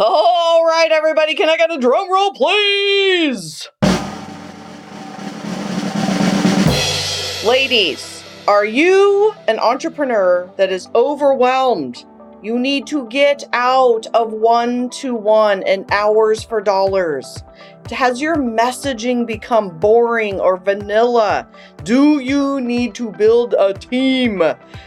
All right, everybody, can I get a drum roll, please? Ladies, are you an entrepreneur that is overwhelmed? You need to get out of one-to-one and hours for dollars. Has your messaging become boring or vanilla? Do you need to build a team?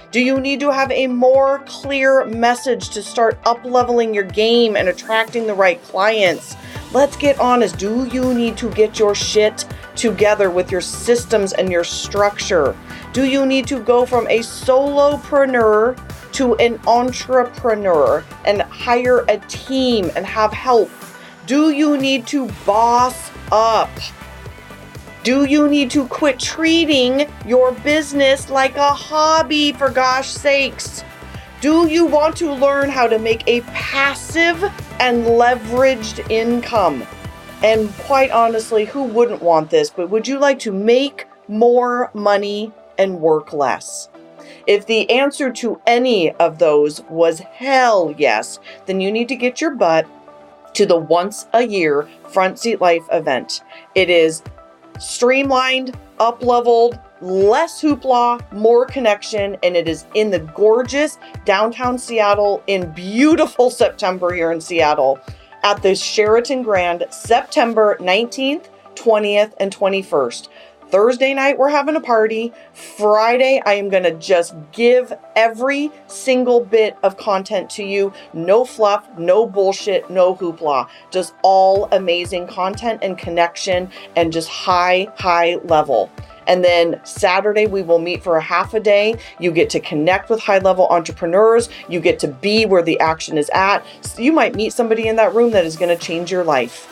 Do you need to have a more clear message to start up-leveling your game and attracting the right clients? Let's get honest. Do you need to get your shit together with your systems and your structure? Do you need to go from a solopreneur to an entrepreneur and hire a team and have help? Do you need to boss up? Do you need to quit treating your business like a hobby, for gosh sakes? Do you want to learn how to make a passive and leveraged income? And quite honestly, who wouldn't want this? But would you like to make more money and work less? If the answer to any of those was hell yes, then you need to get your butt to the once a year Front Seat Life event. It is streamlined, up-leveled, less hoopla, more connection, and it is in the gorgeous downtown Seattle in beautiful September here in Seattle at the Sheraton Grand, September 19th, 20th, and 21st. Thursday night, we're having a party. Friday, I am going to just give every single bit of content to you. No fluff, no bullshit, no hoopla. Just all amazing content and connection and just high level. And then Saturday, we will meet for a half a day. You get to connect with high-level entrepreneurs. You get to be where the action is at. So you might meet somebody in that room that is going to change your life.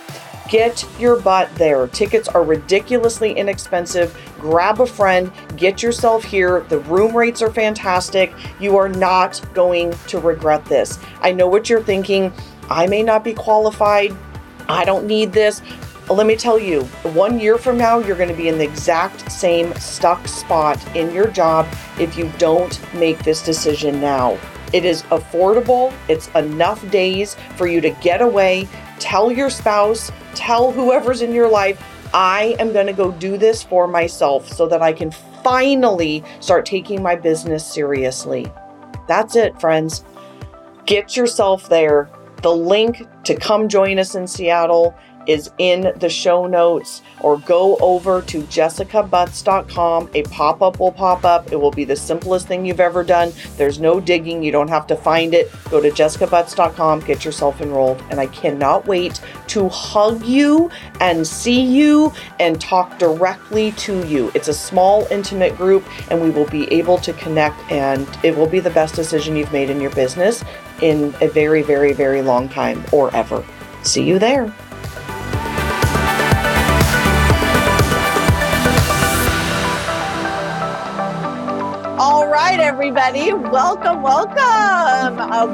Get your butt there. Tickets are ridiculously inexpensive. Grab a friend, get yourself here. The room rates are fantastic. You are not going to regret this. I know what you're thinking. I may not be qualified. I don't need this. Let me tell you, 1 year from now, you're going to be in the exact same stuck spot in your job if you don't make this decision now. It is affordable. It's enough days for you to get away. Tell your spouse, tell whoever's in your life, I am going to go do this for myself so that I can finally start taking my business seriously. That's it, friends. Get yourself there. The link to come join us in Seattle is in the show notes, or go over to jessicabutts.com. A pop-up will pop up. It will be the simplest thing you've ever done. There's no digging. You don't have to find it. Go to jessicabutts.com, get yourself enrolled. And I cannot wait to hug you and see you and talk directly to you. It's a small, intimate group, and we will be able to connect, and it will be the best decision you've made in your business in a very, very, very long time, or ever. See you there. All right, everybody, welcome.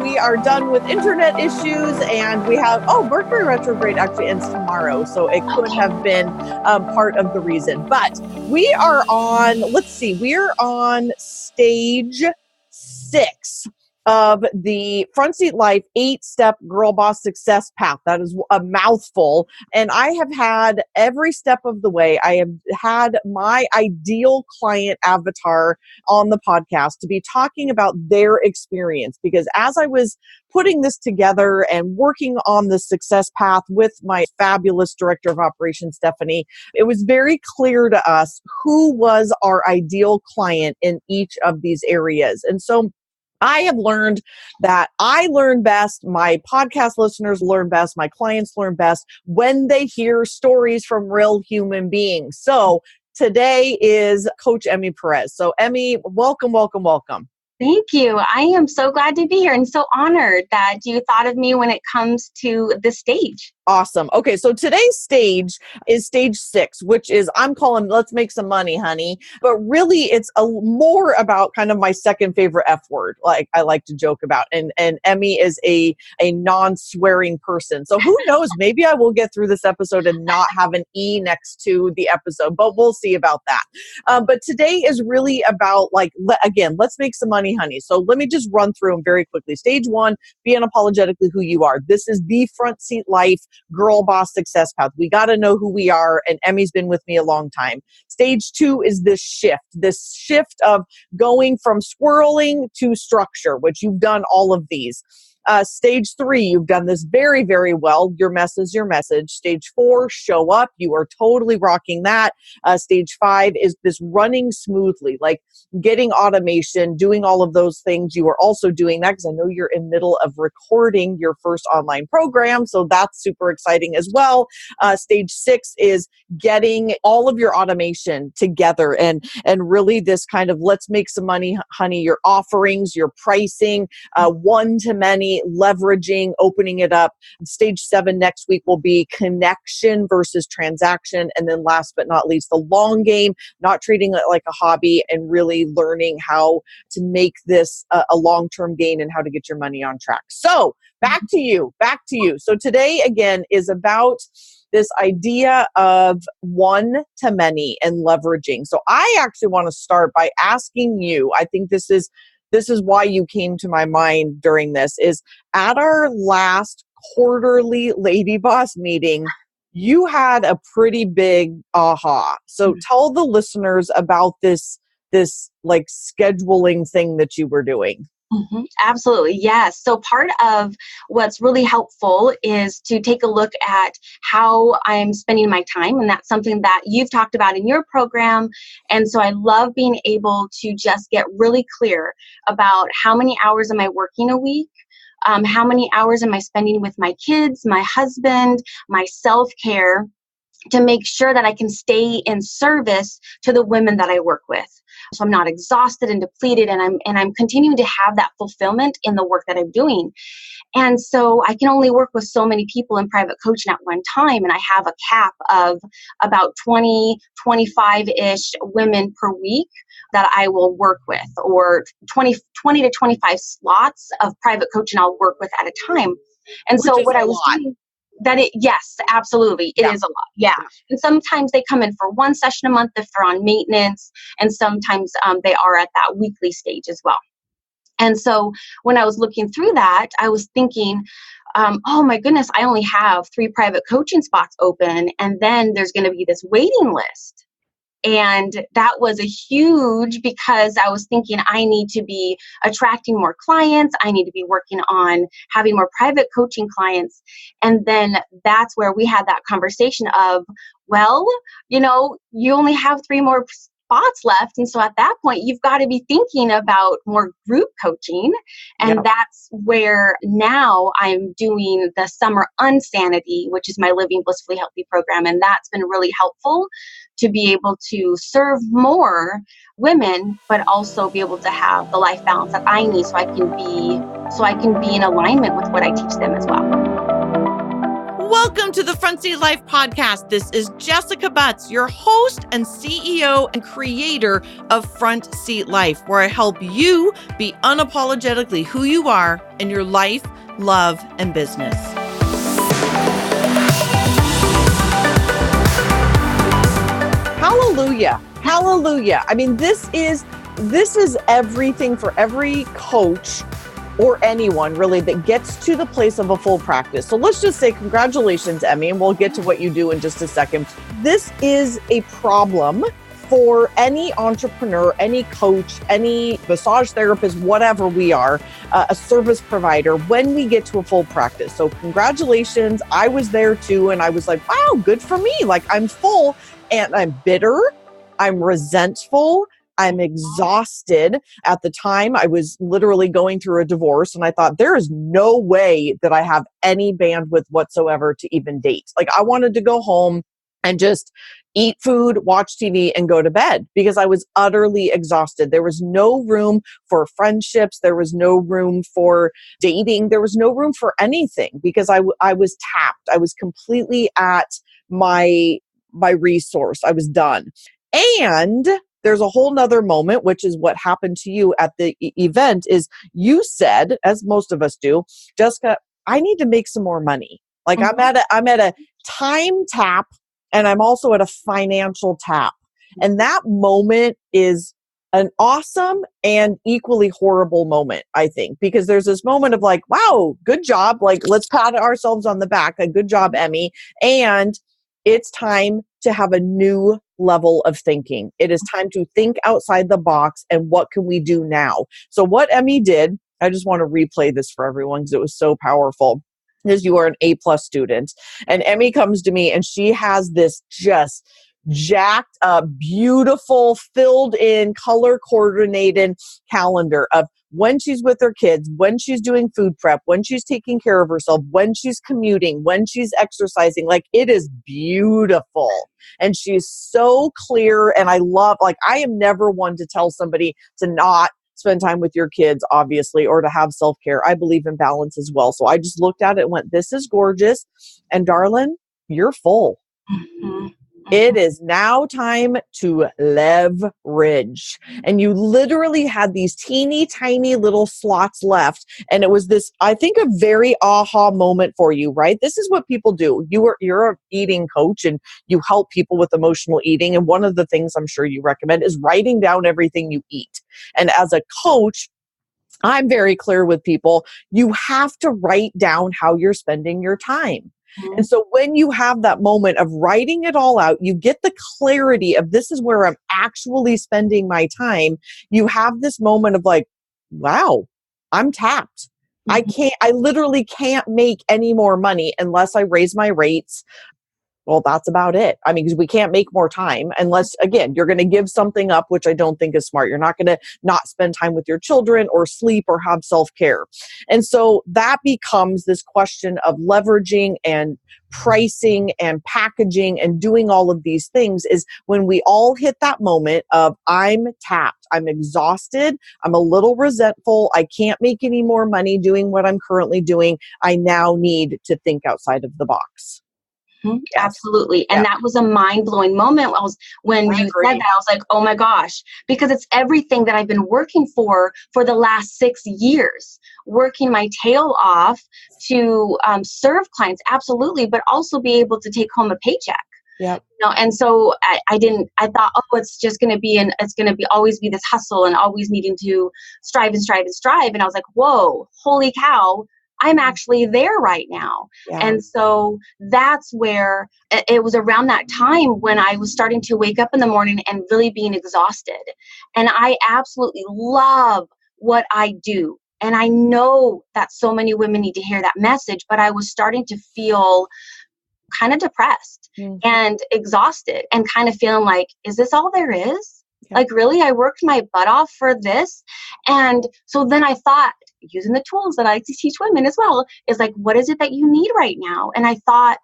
We are done with internet issues, and we have, Mercury retrograde actually ends tomorrow, so it could have been part of the reason. But we are on, we're on stage 6 of the Front Seat Life 8-step Girl Boss Success Path. That is a mouthful. And I have had every step of the way. I have had my ideal client avatar on the podcast to be talking about their experience. Because as I was putting this together and working on the success path with my fabulous director of operations, Stephanie, it was very clear to us who was our ideal client in each of these areas. And so I have learned that I learn best, my podcast listeners learn best, my clients learn best when they hear stories from real human beings. So today is Coach Emmy Perez. So Emmy, welcome. Thank you. I am so glad to be here and so honored that you thought of me when it comes to the stage. Awesome. Okay, so today's stage is stage 6, which is I'm calling let's make some money, honey. But really it's more about kind of my second favorite F word, like I like to joke about. And Emmy is a non-swearing person. So who knows, maybe I will get through this episode and not have an E next to the episode, but we'll see about that. But today is really about again, let's make some money, honey. So let me just run through them very quickly. Stage 1, be unapologetically who you are. This is the front seat life girl boss success path. We got to know who we are. And Emmy's been with me a long time. Stage 2 is this shift of going from swirling to structure, which you've done all of these. Stage 3, you've done this very, very well. Your mess is your message. Stage 4, show up. You are totally rocking that. Stage 5 is this running smoothly, like getting automation, doing all of those things. You are also doing that because I know you're in middle of recording your first online program. So that's super exciting as well. Stage 6 is getting all of your automation together and really this kind of let's make some money, honey, your offerings, your pricing, one-to-many, leveraging, opening it up. Stage 7 next week will be connection versus transaction. And then last but not least, the long game, not treating it like a hobby and really learning how to make this a long-term gain and how to get your money on track. So back to you. So today again is about this idea of one-to-many and leveraging. So I actually want to start by asking you, I think this is why you came to my mind during this, is at our last quarterly Lady Boss meeting, you had a pretty big aha. So tell the listeners about this like scheduling thing that you were doing. Mm-hmm. Absolutely. Yes. So part of what's really helpful is to take a look at how I'm spending my time. And that's something that you've talked about in your program. And so I love being able to just get really clear about how many hours am I working a week? How many hours am I spending with my kids, my husband, my self-care, to make sure that I can stay in service to the women that I work with. So I'm not exhausted and depleted, and I'm continuing to have that fulfillment in the work that I'm doing. And so I can only work with so many people in private coaching at one time. And I have a cap of about 20, 25-ish women per week that I will work with, or 20 to 25 slots of private coaching I'll work with at a time. And so what I was doing, yes, absolutely. It is a lot. Yeah. And sometimes they come in for one session a month if they're on maintenance. And sometimes they are at that weekly stage as well. And so when I was looking through that, I was thinking, oh my goodness, I only have 3 private coaching spots open. And then there's going to be this waiting list. And that was a huge, because I was thinking I need to be attracting more clients. I need to be working on having more private coaching clients. And then that's where we had that conversation of, well, you only have 3 more spots left. And so at that point, you've got to be thinking about more group coaching. And that's where now I'm doing the Summer Unsanity, which is my Living Blissfully Healthy program. And that's been really helpful to be able to serve more women, but also be able to have the life balance that I need so I can be in alignment with what I teach them as well. Welcome to the Front Seat Life podcast. This is Jessica Butts, your host and CEO and creator of Front Seat Life, where I help you be unapologetically who you are in your life, love, and business. Hallelujah. Hallelujah. I mean, this is everything for every coach or anyone really that gets to the place of a full practice. So let's just say congratulations, Emmy, and we'll get to what you do in just a second. This is a problem for any entrepreneur, any coach, any massage therapist, whatever we are, a service provider, when we get to a full practice. So congratulations. I was there too. And I was like, wow, good for me. Like I'm full and I'm bitter. I'm resentful. I'm exhausted. At the time, I was literally going through a divorce, and I thought, there is no way that I have any bandwidth whatsoever to even date. Like, I wanted to go home and just eat food, watch TV, and go to bed because I was utterly exhausted. There was no room for friendships. There was no room for dating. There was no room for anything because I was tapped. I was completely at my resource. I was done. And there's a whole nother moment, which is what happened to you at the event, is you said, as most of us do, Jessica, I need to make some more money. Like I'm at a time tap, and I'm also at a financial tap. And that moment is an awesome and equally horrible moment, I think, because there's this moment of like, wow, good job. Like, let's pat ourselves on the back. A good job, Emmy. And it's time to have a new level of thinking. It is time to think outside the box and what can we do now? So what Emmy did, I just want to replay this for everyone because it was so powerful. Because you are an A+ student. And Emmy comes to me and she has this just jacked up, beautiful, filled in, color coordinated calendar of when she's with her kids, when she's doing food prep, when she's taking care of herself, when she's commuting, when she's exercising. Like, it is beautiful. And she's so clear. And I love, like, I am never one to tell somebody to not spend time with your kids, obviously, or to have self-care. I believe in balance as well. So I just looked at it and went, this is gorgeous. And darling, you're full. Mm-hmm. It is now time to leverage. And you literally had these teeny tiny little slots left. And it was this, I think, a very aha moment for you, right? This is what people do. You're an eating coach and you help people with emotional eating. And one of the things I'm sure you recommend is writing down everything you eat. And as a coach, I'm very clear with people. You have to write down how you're spending your time. And so when you have that moment of writing it all out, you get the clarity of this is where I'm actually spending my time. You have this moment of like, wow, I'm tapped. I literally can't make any more money unless I raise my rates. Well, that's about it. I mean, because we can't make more time unless, again, you're going to give something up, which I don't think is smart. You're not going to not spend time with your children or sleep or have self-care. And so that becomes this question of leveraging and pricing and packaging and doing all of these things is when we all hit that moment of I'm tapped, I'm exhausted, I'm a little resentful, I can't make any more money doing what I'm currently doing. I now need to think outside of the box. Yes. Absolutely. And that was a mind-blowing moment. When you said that, I was like, oh my gosh, because it's everything that I've been working for the last 6 years, working my tail off to serve clients. Absolutely. But also be able to take home a paycheck. Yep. And so I thought, oh, it's just going to be, always be this hustle and always needing to strive and strive and strive. And I was like, whoa, holy cow. I'm actually there right now. Yeah. And so that's where it was around that time when I was starting to wake up in the morning and really being exhausted. And I absolutely love what I do. And I know that so many women need to hear that message, but I was starting to feel kind of depressed and exhausted and kind of feeling like, is this all there is? Yeah. Like, really, I worked my butt off for this. And so then I thought, using the tools that I like to teach women as well, is like, what is it that you need right now? And I thought,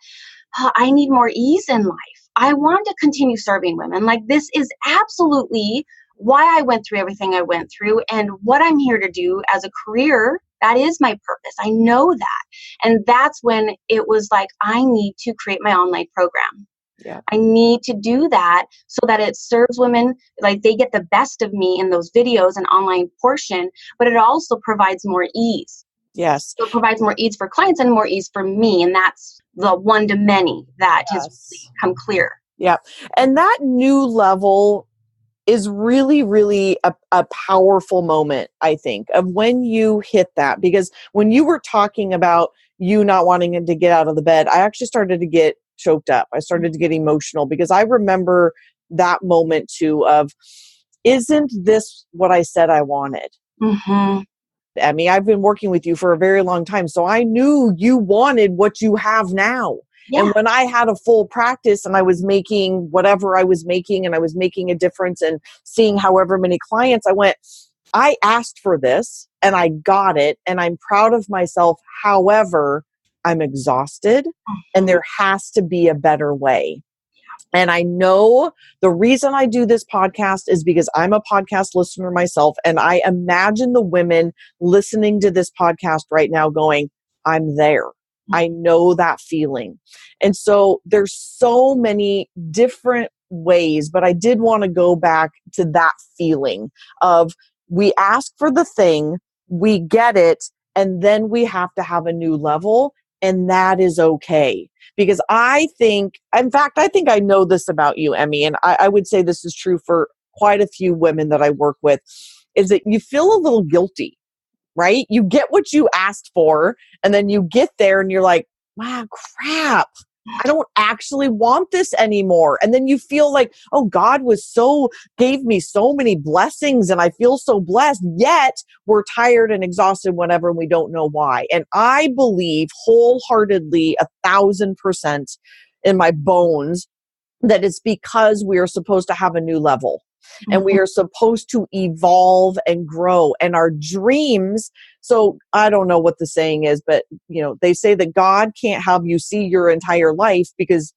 I need more ease in life. I want to continue serving women. Like, this is absolutely why I went through everything I went through and what I'm here to do as a career. That is my purpose. I know that. And that's when it was like, I need to create my online program. Yeah. I need to do that so that it serves women, like they get the best of me in those videos and online portion, but it also provides more ease. Yes. So it provides more ease for clients and more ease for me. And that's the one to many that has become clear. Yeah. And that new level is really, really a powerful moment, I think, of when you hit that. Because when you were talking about you not wanting to get out of the bed, I actually started to get choked up. I started to get emotional because I remember that moment too of, isn't this what I said I wanted? Mm-hmm. Emmy, I've been working with you for a very long time, so I knew you wanted what you have now. Yeah. And when I had a full practice and I was making whatever I was making and I was making a difference and seeing however many clients, I went, I asked for this and I got it and I'm proud of myself. However, I'm exhausted and there has to be a better way. And I know the reason I do this podcast is because I'm a podcast listener myself. And I imagine the women listening to this podcast right now going, I'm there. I know that feeling. And so there's so many different ways, but I did want to go back to that feeling of we ask for the thing, we get it, and then we have to have a new level. And that is okay. Because I think, in fact, I think I know this about you, Emmy, and I would say this is true for quite a few women that I work with, is that you feel a little guilty, right? You get what you asked for, and then you get there and you're like, wow, crap. I don't actually want this anymore. And then you feel like, oh, gave me so many blessings and I feel so blessed, yet we're tired and exhausted whenever we don't know why. And I believe wholeheartedly, 1,000% in my bones, that it's because we are supposed to have a new level and we are supposed to evolve and grow and our dreams. So I don't know what the saying is, but they say that God can't have you see your entire life because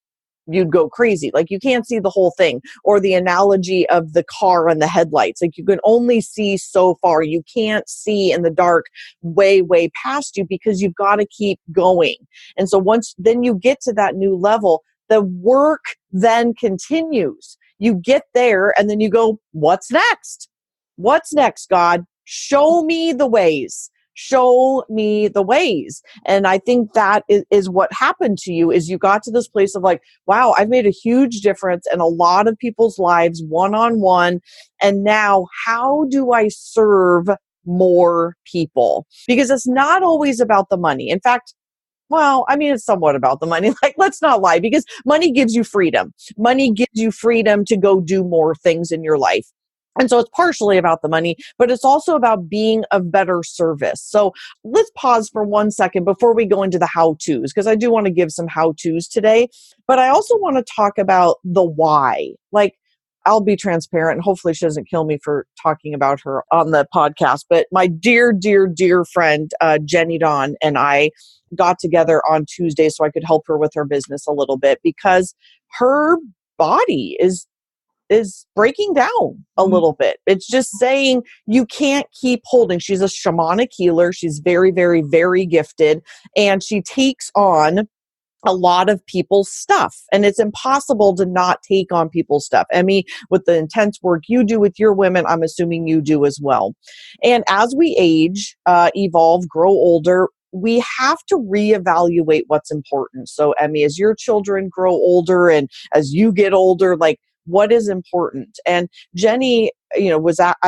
you'd go crazy. Like you can't see the whole thing, or the analogy of the car and the headlights. Like you can only see so far. You can't see in the dark way, way past you because you've got to keep going. And so then you get to that new level, the work then continues. You get there and then you go, what's next? What's next, God? Show me the ways. Show me the ways. And I think that is what happened to you, is you got to this place of like, wow, I've made a huge difference in a lot of people's lives one-on-one. And now how do I serve more people? Because it's not always about the money. In fact, well, I mean, it's somewhat about the money. Like, let's not lie, because money gives you freedom. Money gives you freedom to go do more things in your life. And so it's partially about the money, but it's also about being of better service. So let's pause for 1 second before we go into the how-tos, because I do want to give some how-tos today. But I also want to talk about the why. Like, I'll be transparent, and hopefully she doesn't kill me for talking about her on the podcast. But my dear, dear, dear friend, Jenny Dawn, and I got together on Tuesday so I could help her with her business a little bit, because her body is breaking down a little bit. It's just saying you can't keep holding. She's a shamanic healer. She's very, very, very gifted, and she takes on a lot of people's stuff, and it's impossible to not take on people's stuff. Emmy, with the intense work you do with your women, I'm assuming you do as well. And as we age, evolve, grow older, we have to reevaluate what's important. So Emmy, as your children grow older and as you get older, like, what is important? And Jenny, I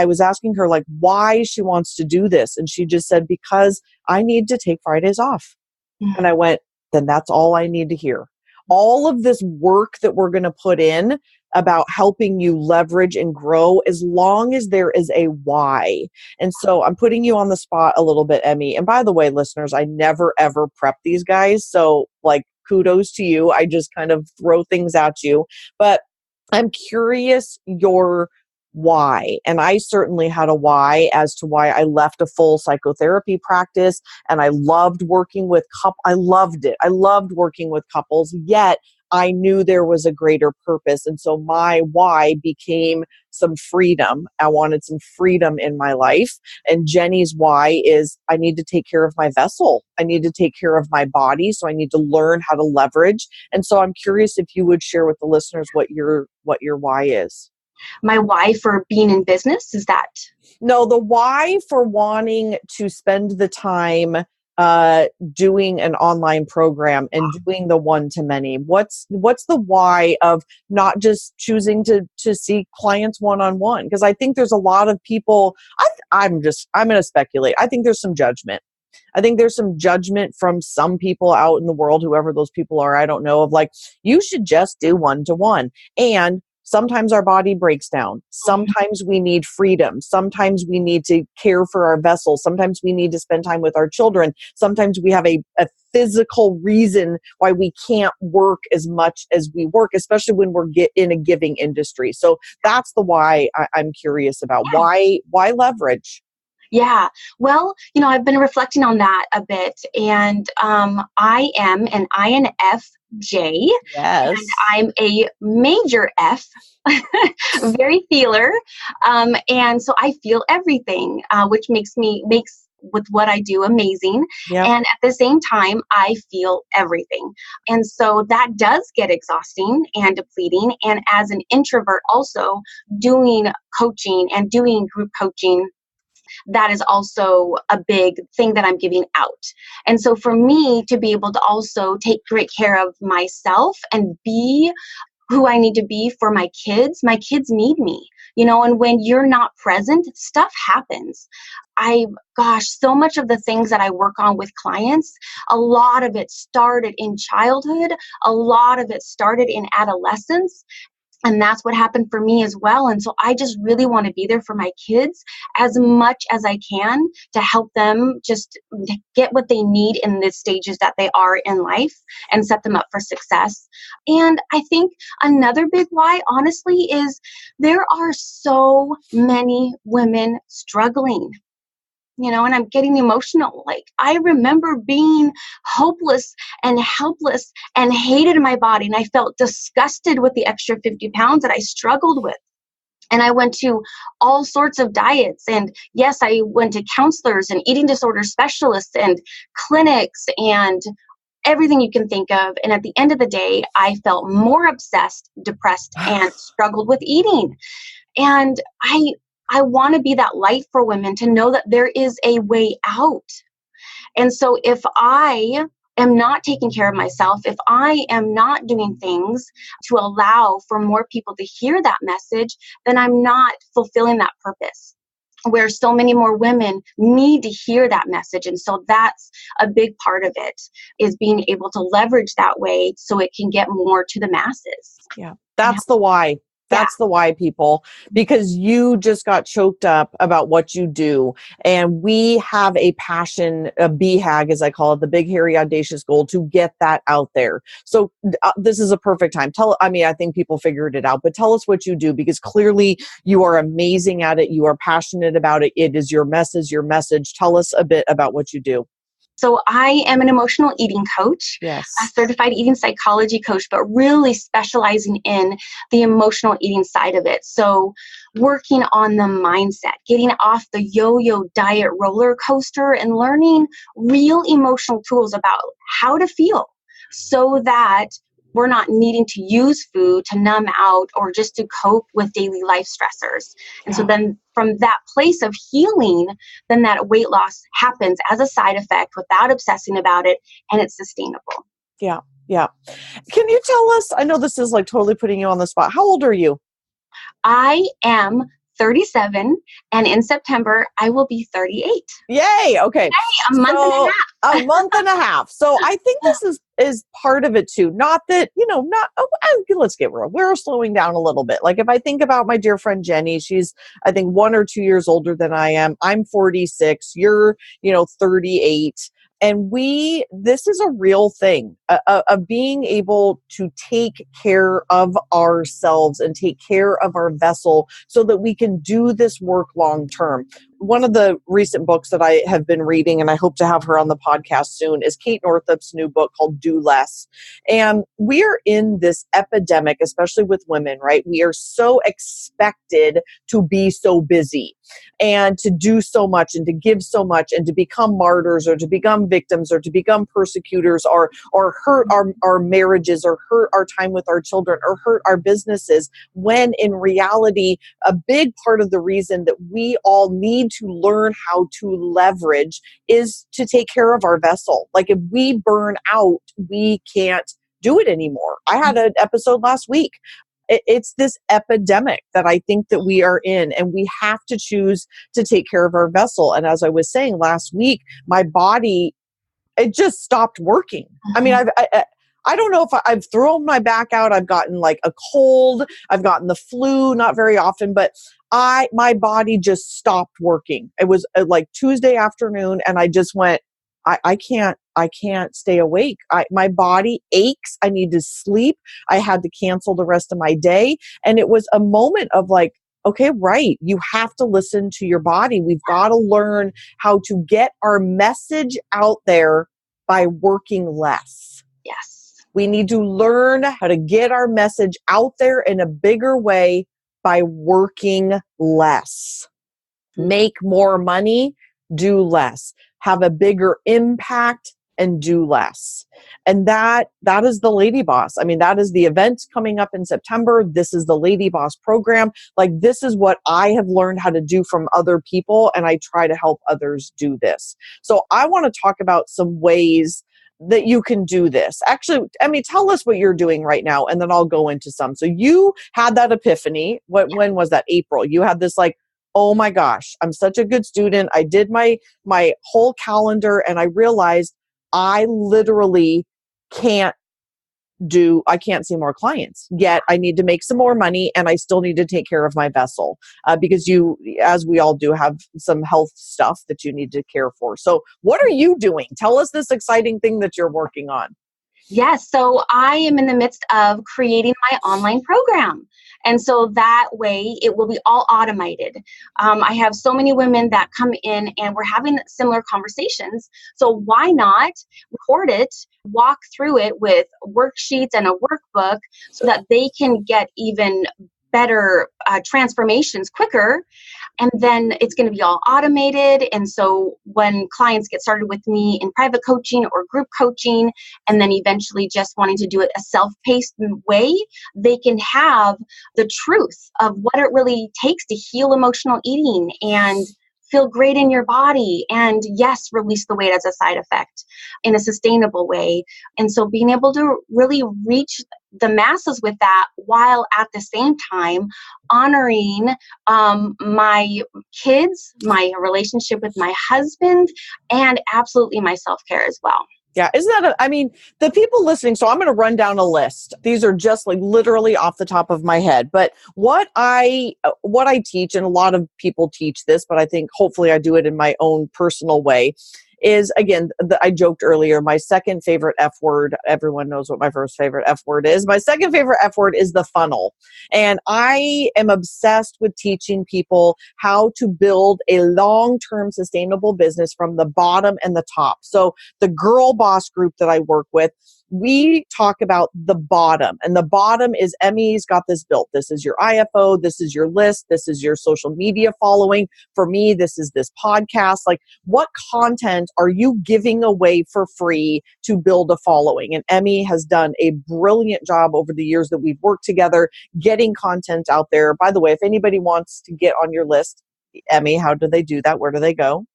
was asking her like why she wants to do this. And she just said, because I need to take Fridays off. And I went, then that's all I need to hear. All of this work that we're going to put in about helping you leverage and grow, as long as there is a why. And so I'm putting you on the spot a little bit, Emmy. And by the way, listeners, I never, ever prep these guys. So like, kudos to you. I just kind of throw things at you. But I'm curious your why. And I certainly had a why as to why I left a full psychotherapy practice. And I loved working with I loved it. I loved working with couples, yet I knew there was a greater purpose. And so my why became some freedom. I wanted some freedom in my life. And Jenny's why is I need to take care of my vessel. I need to take care of my body. So I need to learn how to leverage. And so I'm curious if you would share with the listeners what your why is. My why for being in business, is that? No, the why for wanting to spend the time doing an online program and doing the one-to-many. What's the why of not just choosing to see clients one-on-one? Because I think there's a lot of people, I'm going to speculate. I think there's some judgment. I think there's some judgment from some people out in the world, whoever those people are, I don't know, of like, you should just do one-to-one. And sometimes our body breaks down. Sometimes we need freedom. Sometimes we need to care for our vessels. Sometimes we need to spend time with our children. Sometimes we have a physical reason why we can't work as much as we work, especially when we're in a giving industry. So that's the why I'm curious about. Why leverage? Yeah. Well, I've been reflecting on that a bit, and I am an INFJ, and Yes. I'm a major F, very feeler, and so I feel everything, which makes with what I do amazing. Yep. And at the same time, I feel everything, and so that does get exhausting and depleting. And as an introvert, also doing coaching and doing group coaching, that is also a big thing that I'm giving out. And so for me to be able to also take great care of myself and be who I need to be for my kids need me, and when you're not present, stuff happens. So much of the things that I work on with clients, a lot of it started in childhood, a lot of it started in adolescence, and that's what happened for me as well. And so I just really want to be there for my kids as much as I can to help them just get what they need in the stages that they are in life and set them up for success. And I think another big why, honestly, is there are so many women struggling, and I'm getting emotional. Like, I remember being hopeless and helpless and hated my body, and I felt disgusted with the extra 50 pounds that I struggled with. And I went to all sorts of diets. And yes, I went to counselors and eating disorder specialists and clinics and everything you can think of. And at the end of the day, I felt more obsessed, depressed, and struggled with eating. And I want to be that light for women to know that there is a way out. And so if I am not taking care of myself, if I am not doing things to allow for more people to hear that message, then I'm not fulfilling that purpose, where so many more women need to hear that message. And so that's a big part of it, is being able to leverage that way so it can get more to the masses. Yeah. That's the why. That's the why, people, because you just got choked up about what you do. And we have a passion, a BHAG, as I call it, the big, hairy, audacious goal, to get that out there. So this is a perfect time. I think people figured it out, but tell us what you do, because clearly you are amazing at it. You are passionate about it. It is your message. Tell us a bit about what you do. So I am an emotional eating coach, Yes. a certified eating psychology coach, but really specializing in the emotional eating side of it. So working on the mindset, getting off the yo-yo diet roller coaster and learning real emotional tools about how to feel so that we're not needing to use food to numb out or just to cope with daily life stressors. And so then from that place of healing, then that weight loss happens as a side effect without obsessing about it, and it's sustainable. Yeah. Yeah. Can you tell us, I know this is like totally putting you on the spot. How old are you? I am 37, and in September, I will be 38. Yay. Okay. Hey, a month and a So half. a month and a half. So I think this is part of it too. Not that, let's get real. We're slowing down a little bit. Like if I think about my dear friend Jenny, she's, I think 1 or 2 years older than I am. I'm 46. You're, 38. And this is a real thing of being able to take care of ourselves and take care of our vessel so that we can do this work long term. One of the recent books that I have been reading, and I hope to have her on the podcast soon, is Kate Northup's new book called Do Less. And we're in this epidemic, especially with women, right? We are so expected to be so busy and to do so much and to give so much and to become martyrs or to become victims or to become persecutors or hurt our marriages or hurt our time with our children or hurt our businesses, when in reality, a big part of the reason that we all need to learn how to leverage is to take care of our vessel. Like if we burn out, we can't do it anymore. I had an episode last week. It's this epidemic that I think that we are in, and we have to choose to take care of our vessel. And as I was saying last week, my body, it just stopped working. I mean, I don't know if I've thrown my back out. I've gotten like a cold. I've gotten the flu, not very often, but my body just stopped working. It was like Tuesday afternoon, and I just went, I can't stay awake. My body aches. I need to sleep. I had to cancel the rest of my day. And it was a moment of like, Okay, right. You have to listen to your body. We've got to learn how to get our message out there by working less. Yes. We need to learn how to get our message out there in a bigger way by working less. Make more money, do less. Have a bigger impact and do less. And that is the Lady Boss. I mean, that is the event coming up in September. This is the Lady Boss program. Like, this is what I have learned how to do from other people, and I try to help others do this. So I want to talk about some ways that you can do this. Actually, Emmy, tell us what you're doing right now, and then I'll go into some. So you had that epiphany. When was that? April. You had this like, oh my gosh, I'm such a good student. I did my whole calendar, and I realized I literally can't see more clients, yet I need to make some more money, and I still need to take care of my vessel because you, as we all do, have some health stuff that you need to care for. So what are you doing? Tell us this exciting thing that you're working on. Yes, so I am in the midst of creating my online program. And so that way it will be all automated. I have so many women that come in and we're having similar conversations. So why not record it, walk through it with worksheets and a workbook so that they can get even better transformations quicker. And then it's going to be all automated. And so when clients get started with me in private coaching or group coaching, and then eventually just wanting to do it a self-paced way, they can have the truth of what it really takes to heal emotional eating and feel great in your body. And yes, release the weight as a side effect in a sustainable way. And so being able to really reach the masses with that while at the same time honoring my kids, my relationship with my husband, and absolutely my self-care as well. Yeah, isn't that I mean, the people listening, so I'm going to run down a list. These are just like literally off the top of my head. But what I teach, and a lot of people teach this, but I think hopefully I do it in my own personal way, is again, I joked earlier, my second favorite F word, everyone knows what my first favorite F word is. My second favorite F word is the funnel. And I am obsessed with teaching people how to build a long-term sustainable business from the bottom and the top. So the Girl Boss group that I work with, we talk about the bottom, and the bottom is Emmy's got this built. This is your IFO. This is your list. This is your social media following. For me, this is this podcast. Like, what content are you giving away for free to build a following? And Emmy has done a brilliant job over the years that we've worked together, getting content out there. By the way, if anybody wants to get on your list, Emmy, how do they do that? Where do they go?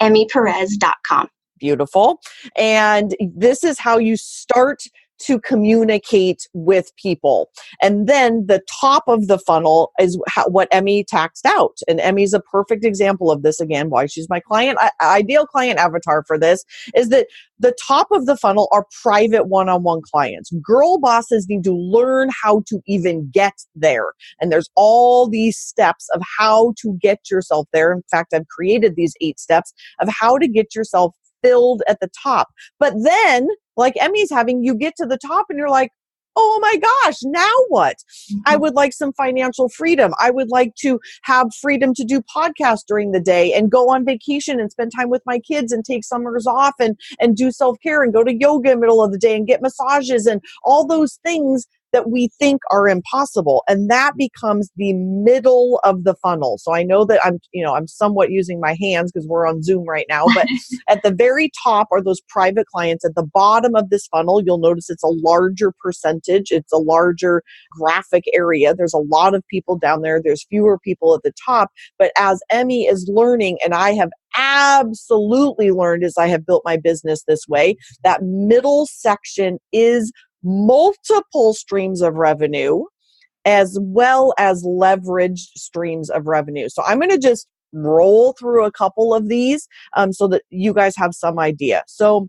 EmmyPerez.com. Beautiful. And this is how you start to communicate with people. And then the top of the funnel is what Emmy taxed out. And Emmy's a perfect example of this. Again, why she's my client, ideal client avatar for this is that the top of the funnel are private one-on-one clients. Girl bosses need to learn how to even get there. And there's all these steps of how to get yourself there. In fact, I've created these 8 steps of how to get yourself filled at the top. But then, like Emmy's having, you get to the top and you're like, oh my gosh, now what? I would like some financial freedom. I would like to have freedom to do podcasts during the day and go on vacation and spend time with my kids and take summers off and do self-care and go to yoga in the middle of the day and get massages and all those things that we think are impossible. And that becomes the middle of the funnel. So I know that I'm somewhat using my hands because we're on Zoom right now, but at the very top are those private clients. At the bottom of this funnel, you'll notice it's a larger percentage. It's a larger graphic area. There's a lot of people down there. There's fewer people at the top. But as Emmy is learning, and I have absolutely learned as I have built my business this way, that middle section is multiple streams of revenue as well as leveraged streams of revenue. So I'm going to just roll through a couple of these so that you guys have some idea. So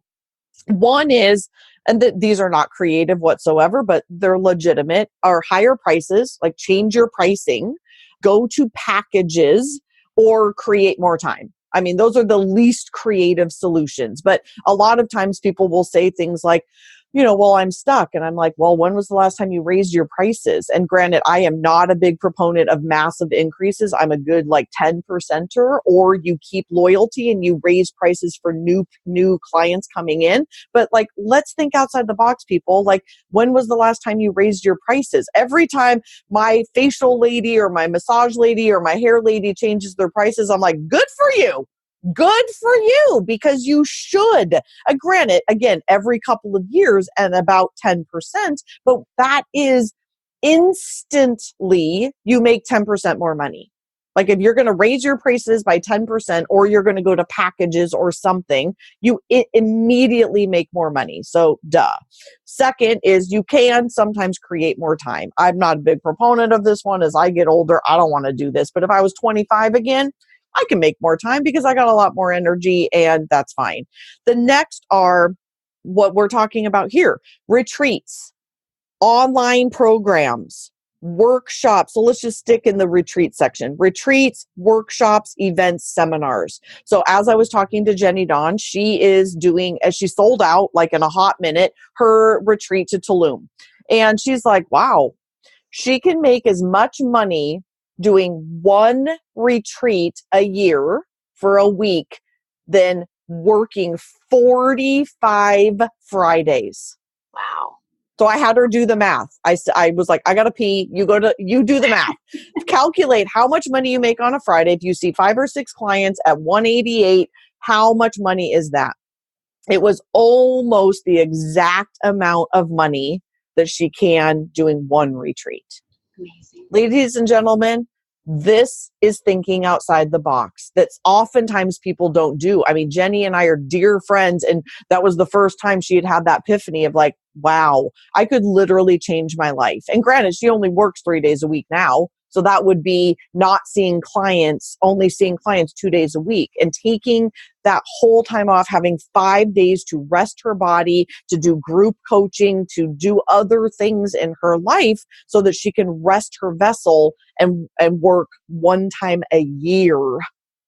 one is, and these are not creative whatsoever, but they're legitimate, are higher prices, like change your pricing, go to packages, or create more time. I mean, those are the least creative solutions. But a lot of times people will say things like, well, I'm stuck. And I'm like, well, when was the last time you raised your prices? And granted, I am not a big proponent of massive increases. I'm a good like 10%er, or you keep loyalty and you raise prices for new clients coming in. But like, let's think outside the box, people. Like, when was the last time you raised your prices? Every time my facial lady or my massage lady or my hair lady changes their prices, I'm like, good for you. Good for you, because you should. Granted, again, every couple of years and about 10%, but that is instantly you make 10% more money. Like if you're going to raise your prices by 10% or you're going to go to packages or something, you immediately make more money. So duh. Second is you can sometimes create more time. I'm not a big proponent of this one. As I get older, I don't want to do this. But if I was 25 again, I can make more time because I got a lot more energy, and that's fine. The next are what we're talking about here: retreats, online programs, workshops. So let's just stick in the retreat section: retreats, workshops, events, seminars. So as I was talking to Jenny Dawn, she is doing, as she sold out like in a hot minute, her retreat to Tulum. And she's like, wow, she can make as much money doing one retreat a year for a week than working 45 Fridays. Wow. So I had her do the math. I was like, I got to pee. You do the math. Calculate how much money you make on a Friday. If you see 5 or 6 clients at 188, how much money is that? It was almost the exact amount of money that she can doing one retreat. Amazing. Ladies and gentlemen, this is thinking outside the box. That's oftentimes people don't do. I mean, Jenny and I are dear friends, and that was the first time she had that epiphany of like, wow, I could literally change my life. And granted, she only works 3 days a week now. So that would be not seeing clients, only seeing clients 2 days a week, and taking that whole time off, having 5 days to rest her body, to do group coaching, to do other things in her life so that she can rest her vessel and work one time a year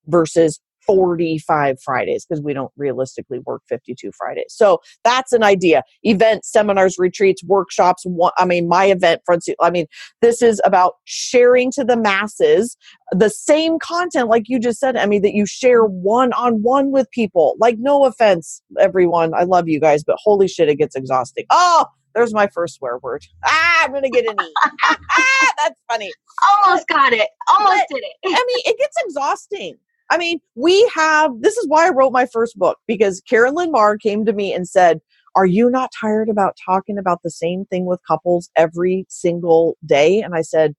versus 45 Fridays, because we don't realistically work 52 Fridays. So that's an idea. Events, seminars, retreats, workshops. My event, this is about sharing to the masses the same content, like you just said, Emmy, that you share one-on-one with people. Like, no offense, everyone. I love you guys, but holy shit, it gets exhausting. Oh, there's my first swear word. I'm going to get an E. That's funny. Almost got it. Almost did it. It gets exhausting. This is why I wrote my first book, because Carolyn Marr came to me and said, are you not tired about talking about the same thing with couples every single day? And I said,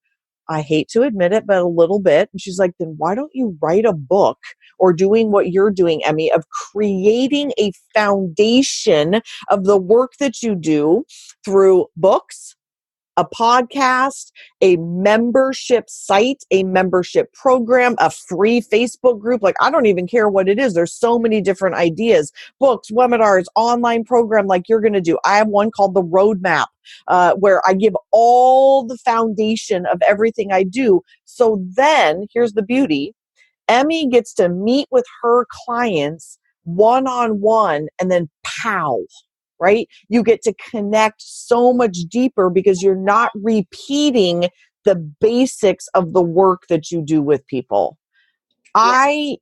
I hate to admit it, but a little bit. And she's like, then why don't you write a book, or doing what you're doing, Emmy, of creating a foundation of the work that you do through books, a podcast, a membership site, a membership program, a free Facebook group. Like, I don't even care what it is. There's so many different ideas: books, webinars, online program like you're going to do. I have one called The Roadmap, where I give all the foundation of everything I do. So then here's the beauty. Emmy gets to meet with her clients one-on-one, and then pow, right? You get to connect so much deeper because you're not repeating the basics of the work that you do with people. Yeah.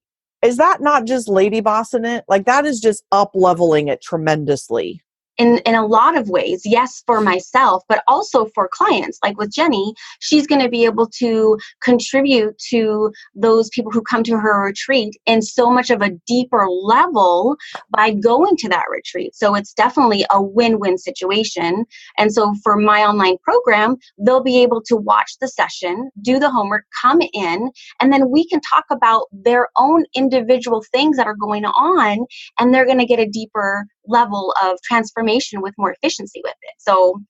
Is that not just lady bossing it? Like, that is just up leveling it tremendously. In a lot of ways, yes, for myself, but also for clients. Like with Jenny, she's going to be able to contribute to those people who come to her retreat in so much of a deeper level by going to that retreat. So it's definitely a win-win situation. And so for my online program, they'll be able to watch the session, do the homework, come in, and then we can talk about their own individual things that are going on, and they're going to get a deeper level of transformation with more efficiency with it. So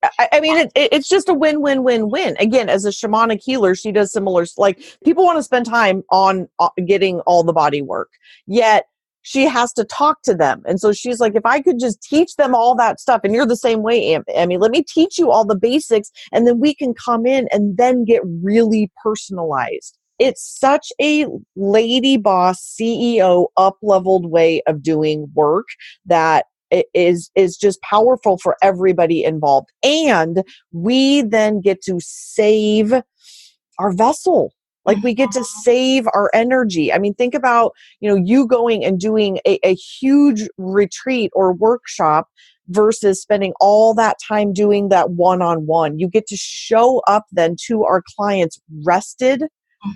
it's just a win-win-win-win. Again, as a shamanic healer, she does similar, like, people want to spend time on getting all the body work, yet she has to talk to them. And so she's like, if I could just teach them all that stuff, and you're the same way, Emmy, let me teach you all the basics, and then we can come in and then get really personalized. It's such a lady boss, CEO, up-leveled way of doing work that is just powerful for everybody involved. And we then get to save our vessel. Like we get to save our energy. I mean, think about, you going and doing a huge retreat or workshop versus spending all that time doing that one-on-one. You get to show up then to our clients rested,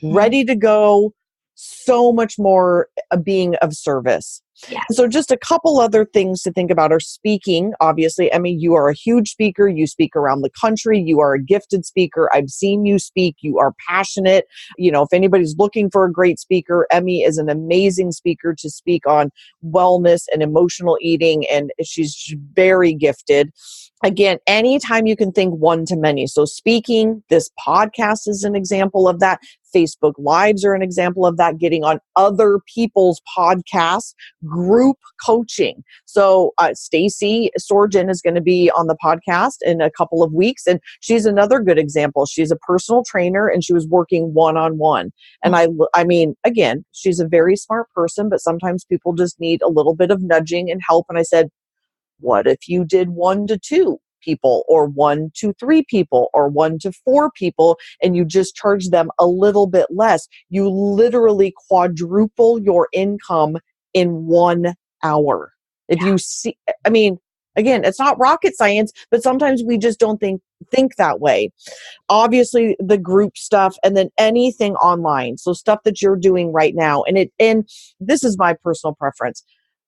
ready to go, so much more being of service. Yes. So just a couple other things to think about are speaking. Obviously, Emmy, you are a huge speaker. You speak around the country. You are a gifted speaker. I've seen you speak. You are passionate. If anybody's looking for a great speaker, Emmy is an amazing speaker to speak on wellness and emotional eating, and she's very gifted. Again, anytime you can think one to many. So speaking, this podcast is an example of that. Facebook Lives are an example of that. Getting on other people's podcasts, group coaching. So Stacy Sorgen is going to be on the podcast in a couple of weeks, and she's another good example. She's a personal trainer, and she was working one-on-one. And I mean, again, she's a very smart person, but sometimes people just need a little bit of nudging and help. And I said, what if you did 1 to 2 people, or 1 to 3 people, or 1 to 4 people, and you just charge them a little bit less? You literally quadruple your income in 1 hour. If you see, I mean, again, it's not rocket science, but sometimes we just don't think that way. Obviously the group stuff, and then anything online. So stuff that you're doing right now. And this is my personal preference.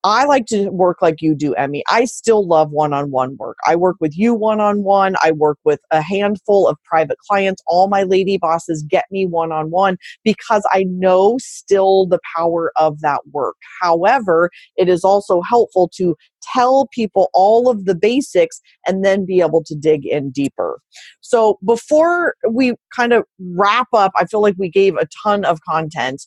I like to work like you do, Emmy. I still love one-on-one work. I work with you one-on-one. I work with a handful of private clients. All my lady bosses get me one-on-one because I know still the power of that work. However, it is also helpful to tell people all of the basics and then be able to dig in deeper. So before we kind of wrap up, I feel like we gave a ton of content.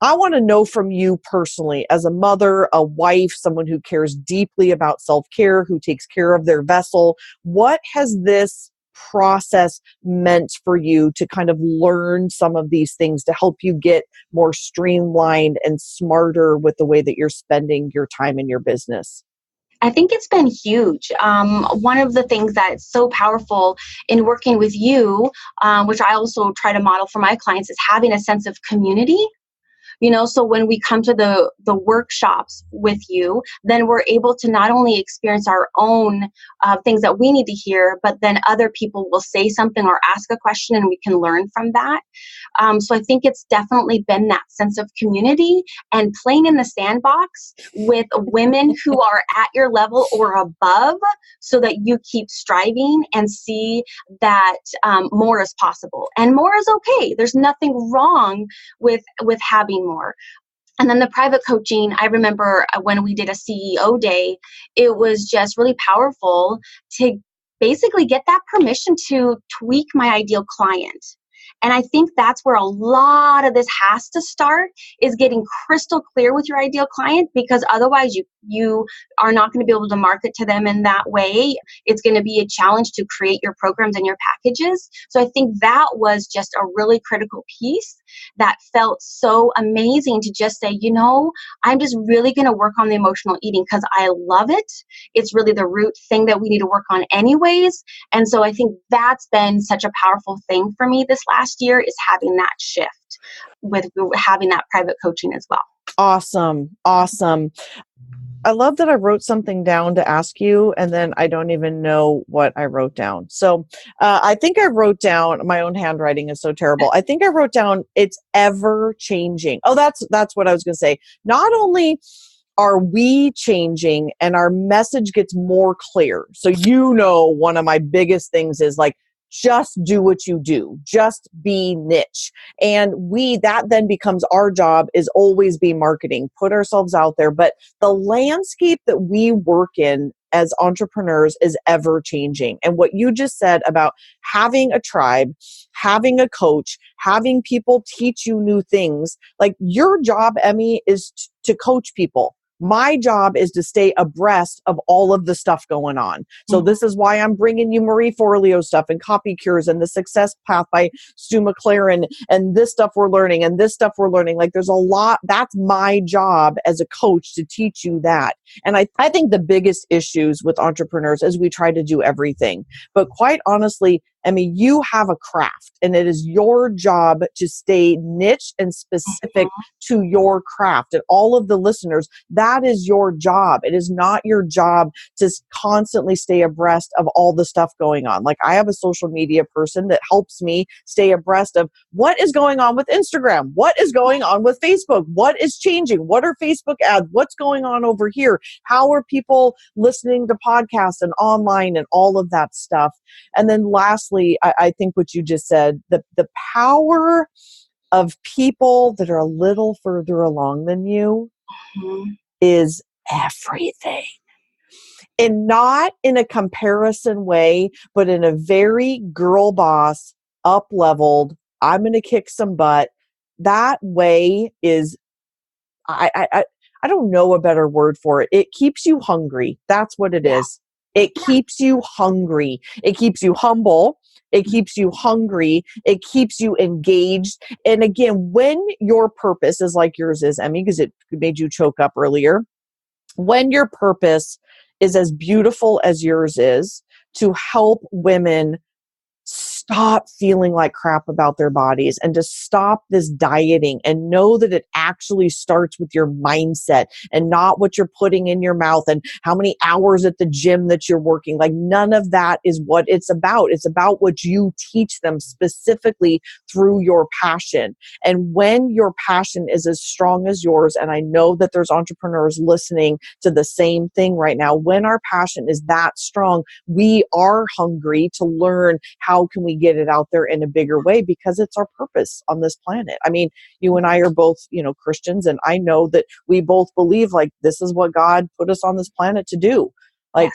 I want to know from you personally, as a mother, a wife, someone who cares deeply about self-care, who takes care of their vessel, what has this process meant for you to kind of learn some of these things to help you get more streamlined and smarter with the way that you're spending your time in your business? I think it's been huge. One of the things that's so powerful in working with you, which I also try to model for my clients, is having a sense of community. So when we come to the workshops with you, then we're able to not only experience our own things that we need to hear, but then other people will say something or ask a question and we can learn from that. So I think it's definitely been that sense of community and playing in the sandbox with women who are at your level or above, so that you keep striving and see that more is possible and more is okay. There's nothing wrong with having more. And then the private coaching, I remember when we did a CEO day, it was just really powerful to basically get that permission to tweak my ideal client. And I think that's where a lot of this has to start, is getting crystal clear with your ideal client, because otherwise you are not going to be able to market to them in that way. It's going to be a challenge to create your programs and your packages. So I think that was just a really critical piece that felt so amazing to just say, I'm just really going to work on the emotional eating because I love it. It's really the root thing that we need to work on anyways. And so I think that's been such a powerful thing for me this last year, is having that shift with having that private coaching as well. Awesome. I love that I wrote something down to ask you, and then I don't even know what I wrote down. So I think I wrote down, my own handwriting is so terrible. I think I wrote down, it's ever changing. Oh, that's what I was going to say. Not only are we changing and our message gets more clear. So, one of my biggest things is like, just do what you do, just be niche. And that then becomes our job, is always be marketing, put ourselves out there. But the landscape that we work in as entrepreneurs is ever changing. And what you just said about having a tribe, having a coach, having people teach you new things, like your job, Emmy, is to coach people. My job is to stay abreast of all of the stuff going on. So this is why I'm bringing you Marie Forleo stuff and Copy Cures and the Success Path by Stu McLaren and this stuff we're learning and this stuff we're learning. Like there's a lot. That's my job as a coach to teach you that. And I think the biggest issues with entrepreneurs is we try to do everything. But quite honestly, Emmy, you have a craft and it is your job to stay niche and specific to your craft. And all of the listeners, that is your job. It is not your job to constantly stay abreast of all the stuff going on. Like I have a social media person that helps me stay abreast of what is going on with Instagram, what is going on with Facebook, what is changing, what are Facebook ads, what's going on over here, how are people listening to podcasts and online and all of that stuff. And then lastly, I think what you just said, the power of people that are a little further along than you is everything. And not in a comparison way, but in a very girl boss, up-leveled, I'm going to kick some butt. That way is, I don't know a better word for it. It keeps you hungry. That's what it is. It keeps you hungry. It keeps you humble. It keeps you hungry. It keeps you engaged. And again, when your purpose is like yours is, Emmy, because it made you choke up earlier, when your purpose is as beautiful as yours is, to help women stop feeling like crap about their bodies and to stop this dieting and know that it actually starts with your mindset and not what you're putting in your mouth and how many hours at the gym that you're working. Like none of that is what it's about. It's about what you teach them specifically through your passion. And when your passion is as strong as yours, and I know that there's entrepreneurs listening to the same thing right now, when our passion is that strong, we are hungry to learn how can we get it out there in a bigger way, because it's our purpose on this planet. I mean, you and I are both, Christians, and I know that we both believe like this is what God put us on this planet to do. Like,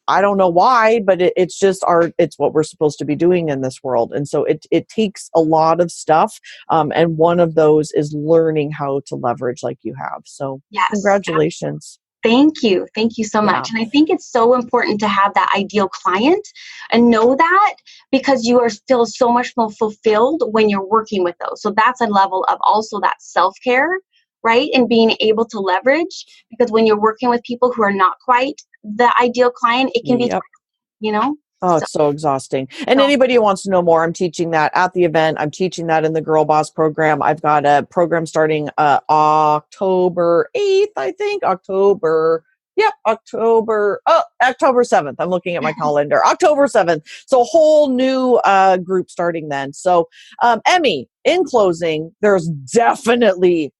I don't know why, but it's just it's what we're supposed to be doing in this world. And so it takes a lot of stuff. And one of those is learning how to leverage like you have. So congratulations. Thank you. Thank you so much. And I think it's so important to have that ideal client and know that, because you are still so much more fulfilled when you're working with those. So that's a level of also that self-care, right? And being able to leverage, because when you're working with people who are not quite the ideal client, it can be, Oh, it's so exhausting. And anybody who wants to know more, I'm teaching that at the event. I'm teaching that in the Girl Boss program. I've got a program starting October 8th, I think. October 7th. I'm looking at my calendar. October 7th. So a whole new group starting then. So Emmy, in closing, there's definitely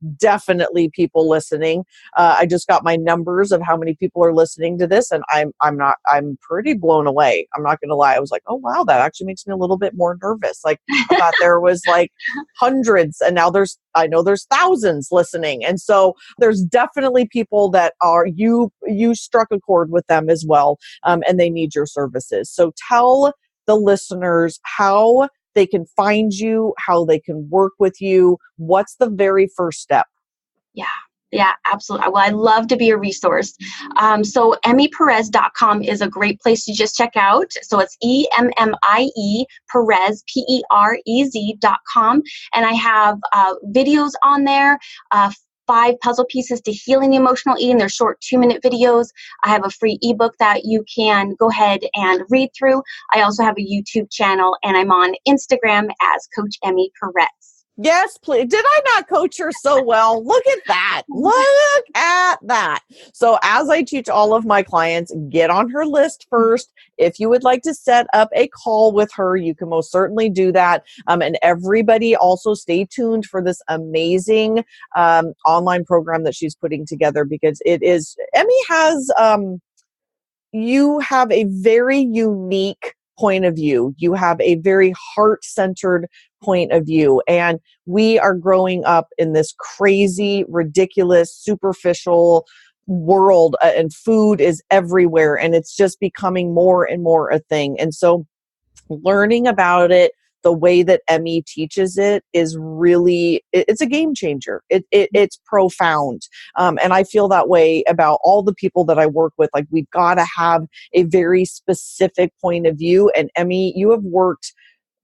people listening. I just got my numbers of how many people are listening to this, and I'm pretty blown away. I'm not going to lie. I was like, oh wow, that actually makes me a little bit more nervous. Like I thought there was like hundreds, and now I know there's thousands listening. And so there's definitely people that are, you struck a chord with them as well. And they need your services. So tell the listeners how they can find you, how they can work with you. What's the very first step? Yeah, absolutely. Well, I'd love to be a resource. So emmyperez.com is a great place to just check out. So it's EMMIE Perez, PEREZ.com. And I have videos on there, 5 puzzle pieces to healing emotional eating. They're short 2-minute videos. I have a free ebook that you can go ahead and read through. I also have a YouTube channel, and I'm on Instagram as Coach Emmy Perez. Yes, please. Did I not coach her so well? Look at that. Look at that. So as I teach all of my clients, get on her list first. If you would like to set up a call with her, you can most certainly do that. And everybody also stay tuned for this amazing online program that she's putting together, because Emmy has, you have a very unique point of view. You have a very heart-centered point of view. And we are growing up in this crazy, ridiculous, superficial world, and food is everywhere, and it's just becoming more and more a thing. And so learning about it, the way that Emmy teaches it is really, it's a game changer. It's profound. And I feel that way about all the people that I work with. Like, we've got to have a very specific point of view. And Emmy, you have worked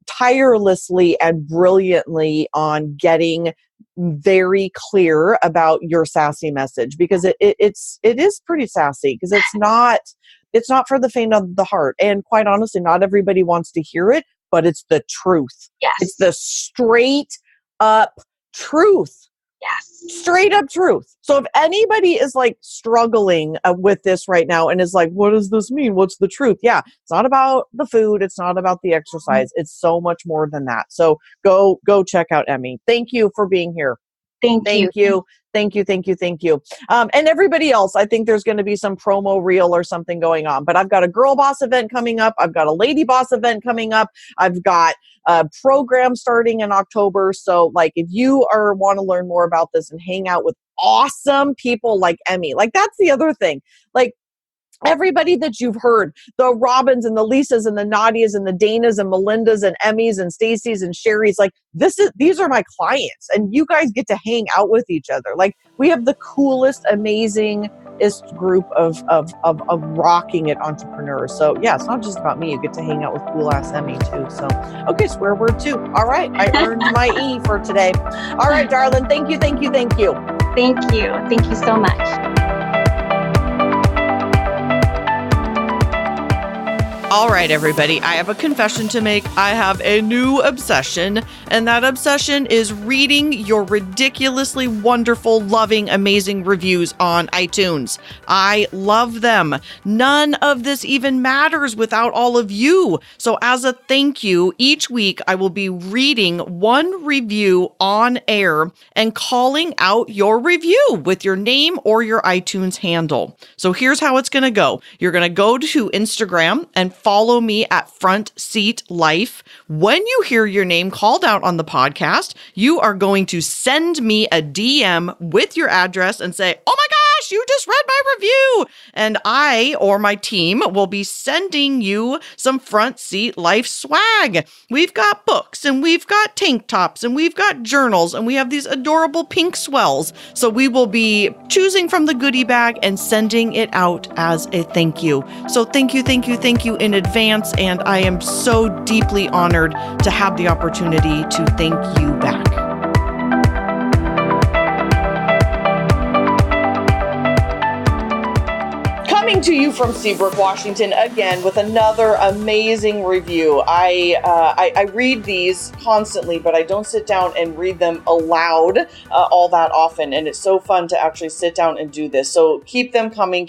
tirelessly and brilliantly on getting very clear about your sassy message, because it is pretty sassy, because it's not for the faint of the heart. And quite honestly, not everybody wants to hear it, but it's the truth. Yes. It's the straight up truth. Yes. Straight up truth. So if anybody is like struggling with this right now and is like, what does this mean? What's the truth? Yeah, it's not about the food. It's not about the exercise. It's so much more than that. So go check out Emmy. Thank you for being here. Thank you. Thank you. And everybody else, I think there's going to be some promo reel or something going on. But I've got a girl boss event coming up. I've got a lady boss event coming up. I've got a program starting in October. So like, if you want to learn more about this and hang out with awesome people like Emmy, like that's the other thing. Like, everybody that you've heard, the Robins and the Lisas and the Nadias and the Danas and Melindas and Emmys and Stacys and Sherrys, like these are my clients, and you guys get to hang out with each other. Like, we have the coolest, amazingest group of rocking it entrepreneurs. So yeah, it's not just about me. You get to hang out with cool ass Emmy too. So okay, swear word 2. All right, I earned my E for today. All right, darling. Thank you. Thank you so much. All right, everybody, I have a confession to make. I have a new obsession, and that obsession is reading your ridiculously wonderful, loving, amazing reviews on iTunes. I love them. None of this even matters without all of you. So as a thank you, each week I will be reading one review on air and calling out your review with your name or your iTunes handle. So here's how it's going to go. You're going to go to Instagram and follow me at Front Seat Life. When you hear your name called out on the podcast, you are going to send me a DM with your address and say, oh my gosh, you just read my review. And I or my team will be sending you some Front Seat Life swag. We've got books and we've got tank tops and we've got journals and we have these adorable pink swells. So we will be choosing from the goodie bag and sending it out as a thank you. So thank you in advance. And I am so deeply honored to have the opportunity to thank you back. Coming to you from Seabrook, Washington, again with another amazing review. I read these constantly, but I don't sit down and read them aloud all that often, and it's so fun to actually sit down and do this. So keep them coming.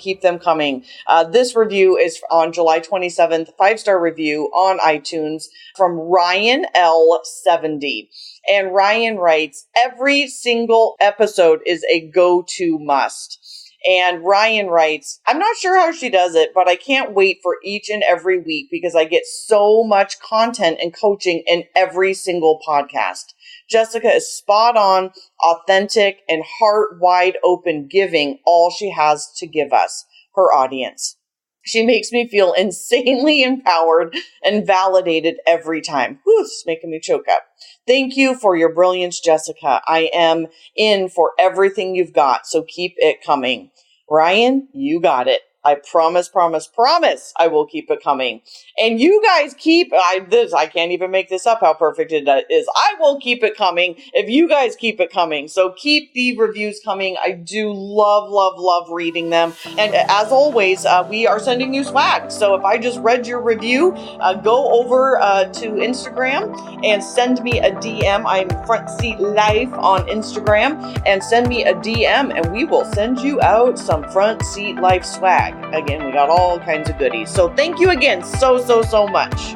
This review is on July 27th, 5-star review on iTunes from Ryan L70. And Ryan writes, every single episode is a go-to must. And Ryan writes, I'm not sure how she does it, but I can't wait for each and every week because I get so much content and coaching in every single podcast. Jessica is spot on, authentic, and heart wide open, giving all she has to give us, her audience. She makes me feel insanely empowered and validated every time. Whew, it's making me choke up. Thank you for your brilliance, Jessica. I am in for everything you've got, so keep it coming. Ryan, you got it. I promise, I will keep it coming. And you guys I can't even make this up how perfect it is. I will keep it coming if you guys keep it coming. So keep the reviews coming. I do love reading them. And as always, we are sending you swag. So if I just read your review, go over to Instagram and send me a DM. I'm Front Seat Life on Instagram, and send me a DM and we will send you out some Front Seat Life swag. Again, we got all kinds of goodies. So thank you again so much.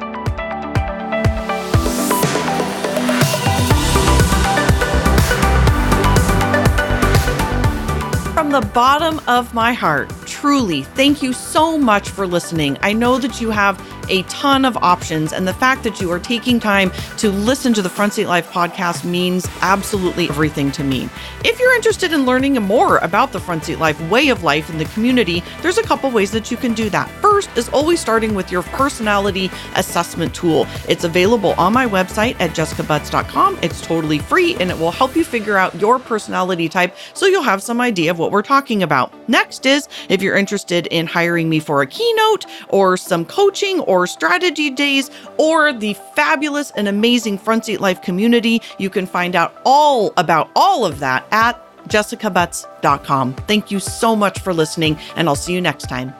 From the bottom of my heart, truly, thank you so much for listening. I know that you have a ton of options. And the fact that you are taking time to listen to the Front Seat Life podcast means absolutely everything to me. If you're interested in learning more about the Front Seat Life way of life in the community, there's a couple ways that you can do that. First is always starting with your personality assessment tool. It's available on my website at jessicabutts.com. It's totally free and it will help you figure out your personality type so you'll have some idea of what we're talking about. Next is if you're interested in hiring me for a keynote or some coaching or strategy days or the fabulous and amazing Front Seat Life community, you can find out all about all of that at jessicabutts.com. Thank you so much for listening, and I'll see you next time.